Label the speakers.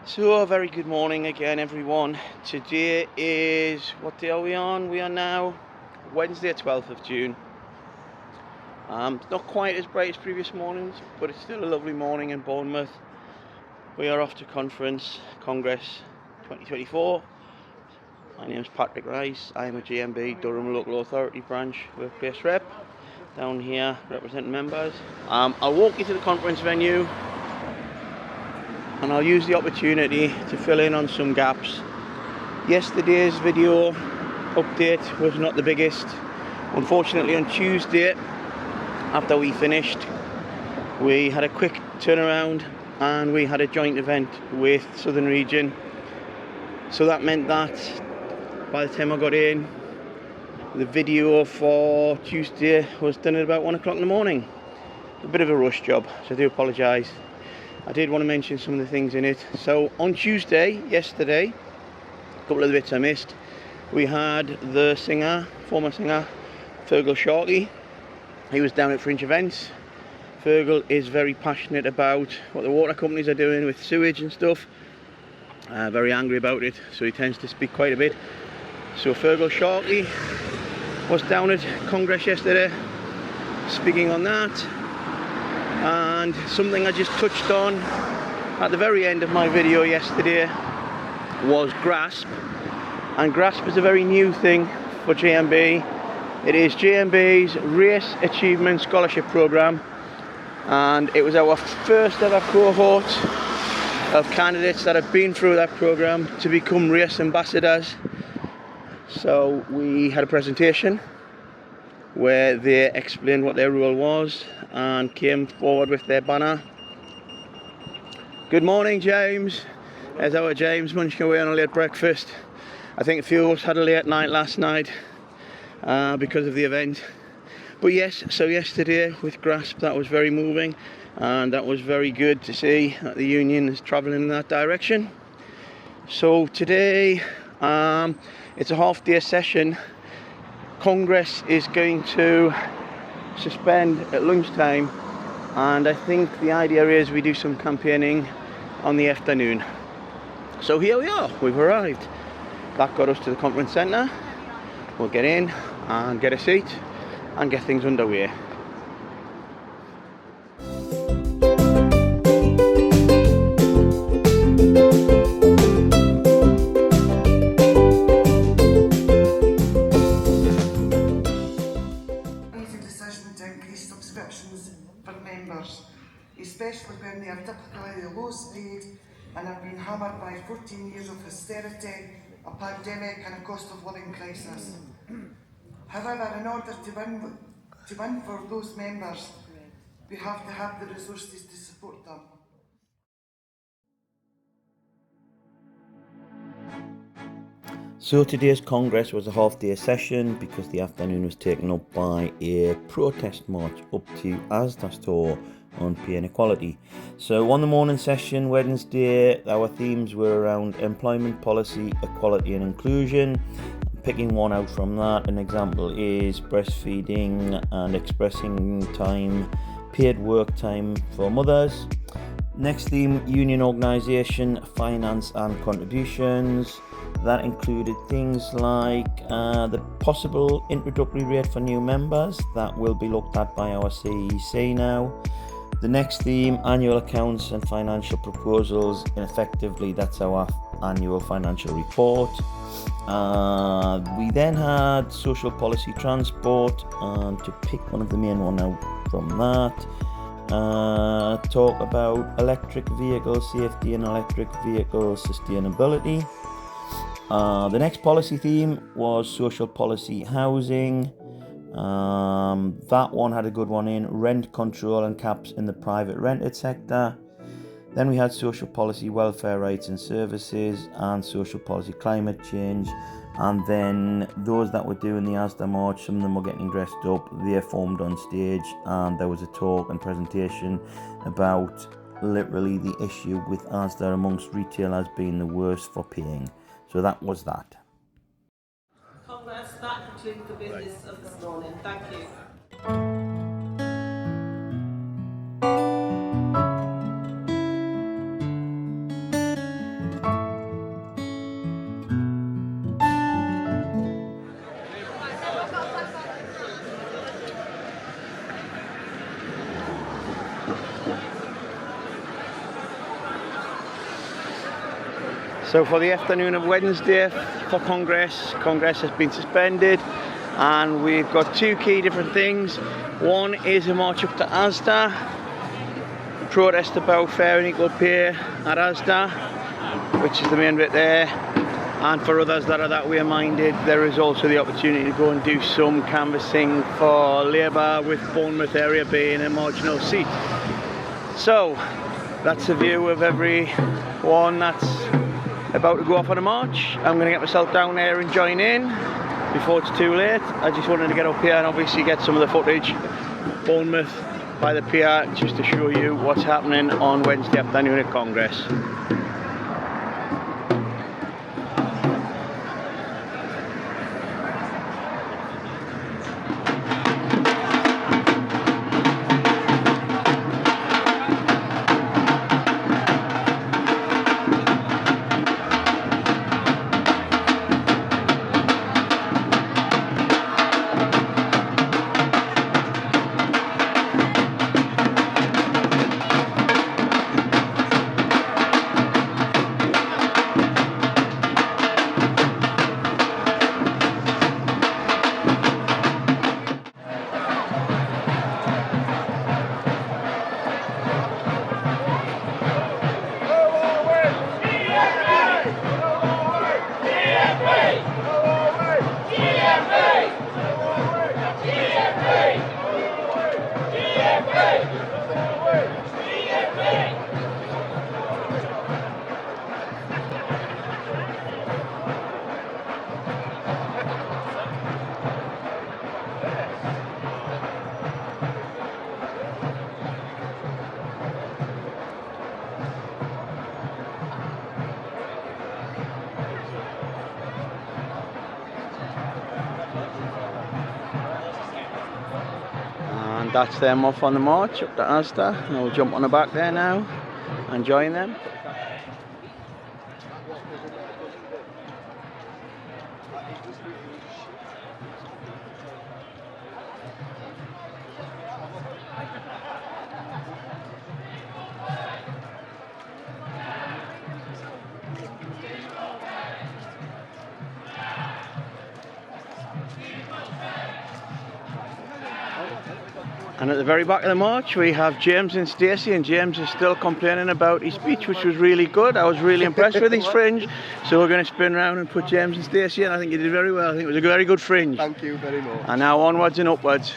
Speaker 1: So a very good morning again, everyone. Today is, what day are we on? We are now Wednesday 12th of June. It's not quite as bright as previous mornings, but it's still a lovely morning in Bournemouth. We are off to Congress 2024. My name is Patrick Rice. I am a GMB Durham Local Authority Branch Workplace Rep down here representing members. I'll walk you to the conference venue and I'll use the opportunity to fill in on some gaps. Yesterday's video update was not the biggest. Unfortunately, on Tuesday, after we finished, we had a quick turnaround and we had a joint event with Southern Region. So that meant that by the time I got in, the video for Tuesday was done at about 1 o'clock in the morning. A bit of a rush job, so I do apologise. I did want to mention some of the things in it. So on Tuesday, yesterday, a couple of the bits I missed. We had the former singer, Fergal Sharkey. He was down at Fringe Events. Fergal is very passionate about what the water companies are doing with sewage and stuff. Very angry about it, so he tends to speak quite a bit. So Fergal Sharkey was down at Congress yesterday, speaking on that. And something I just touched on at the very end of my video yesterday was GRASP. And GRASP is a very new thing for GMB. It is GMB's Race Achievement Scholarship Programme, and it was our first ever cohort of candidates that have been through that programme to become race ambassadors. So we had a presentation where they explained what their role was and came forward with their banner. Good morning, James. There's our James munching away on a late breakfast. I think a few of us had a late night last night because of the event. But yes, so yesterday with GRASP, that was very moving and that was very good to see that the union is travelling in that direction. So today it's a half-day session. Congress is going to suspend at lunchtime, and I think the idea is we do some campaigning on the afternoon. So here we are, we've arrived. That got us to the conference centre. We'll get in and get a seat and get things underway.
Speaker 2: For members, especially when they are typically low speed and have been hammered by 14 years of austerity, a pandemic and a cost of living crisis. However, in order to win for those members, we have to have the resources to support them.
Speaker 1: So today's Congress was a half-day session because the afternoon was taken up by a protest march up to Asda store on pay inequality. So on the morning session, Wednesday, our themes were around employment policy, equality and inclusion. Picking one out from that, an example is breastfeeding and expressing time, paid work time for mothers. Next theme, union organisation, finance and contributions. That included things like the possible introductory rate for new members that will be looked at by our CEC now. The next theme, annual accounts and financial proposals, and effectively that's our annual financial report. We then had social policy transport, to pick one of the main ones out from that. Talk about electric vehicle safety and electric vehicle sustainability. The next policy theme was social policy housing. That one had a good one in rent control and caps in the private rented sector. Then we had social policy welfare rights and services and social policy climate change. And then those that were doing the Asda march, some of them were getting dressed up, they formed on stage and there was a talk and presentation about literally the issue with Asda amongst retailers being the worst for paying. So that was that.
Speaker 3: Congress, that concludes the business of this morning. Thank you.
Speaker 1: So for the afternoon of Wednesday for Congress has been suspended, and we've got two key different things. One is a march up to Asda, protest about fair and equal pay at Asda, which is the main bit there. And for others that are that way minded, there is also the opportunity to go and do some canvassing for Labour, with Bournemouth area being a marginal seat. So that's a view of everyone that's about to go off on a march. I'm going to get myself down there and join in before it's too late. I just wanted to get up here and obviously get some of the footage, Bournemouth by the pier, just to show you what's happening on Wednesday afternoon at Congress. And that's them off on the march up to Asda, and I'll jump on the back there now and join them. And at the very back of the march we have James and Stacey, and James is still complaining about his speech, which was really good. I was really impressed with his fringe, so we're going to spin around and put James and Stacey in. I think you did very well. I think it was a very good fringe.
Speaker 4: Thank you very much.
Speaker 1: And now onwards and upwards.